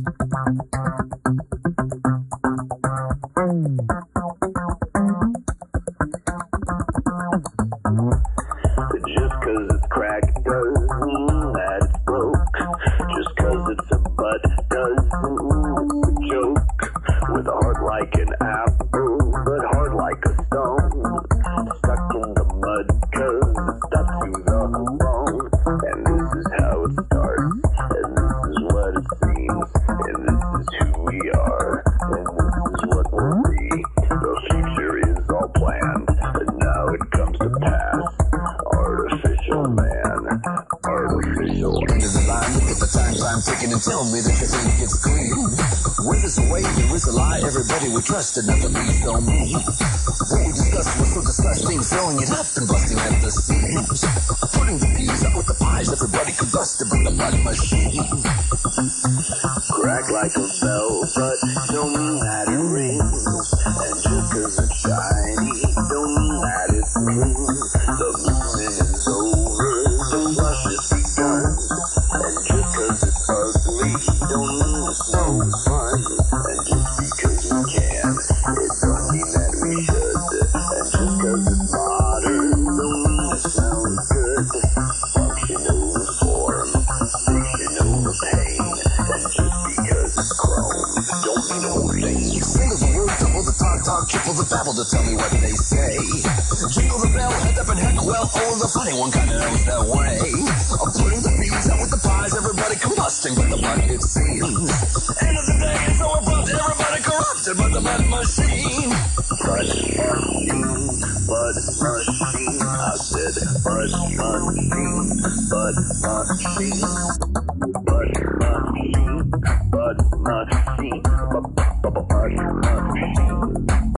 Just 'cause it's cracked doesn't mean that it's broke. Just 'cause it's a butt doesn't mean it's a joke. With a heart like an apple, but hard like a stone. Stuck in the mud 'cause it's stuck to the bone. And this is how it starts, and this is what it seems, and this is who we are, and this is what we'll be. The future is all planned, and now it comes to pass. Artificial man, artificial. End of the line, look at the time I'm taking and tell me that your thing gets clean. Where there's a way, there is a lie. Everybody we trusted, not the least on me. What we discussed was so disgusting, throwing it up and busting at the seams. Putting the peas up with the pies, everybody combusted by the blood machine. Crack like a bell, but don't mean that it rings. And just 'cause it's shiny, don't mean that it's clean. The movement is over, the rush has begun. And just 'cause it's ugly, don't mean it's no fun. And just because we can, it don't mean that we should. And just 'cause it's modern, don't mean it sounds good. Function over form, station over pain. And just because it's chrome, don't mean a thing. Single the word, double the talk, triple the babble to tell me what they say. Jingle the bell, head up and heck well, oh, the funny one kinda knows that way. I'm putting the peas out with the pies, everybody combusting, but the blood it seems. End of the day, it's so abrupt, everybody corrupted by the blood machine. Blood machine, blood machine. I said blood machine, blood machine, blood machine, blood machine.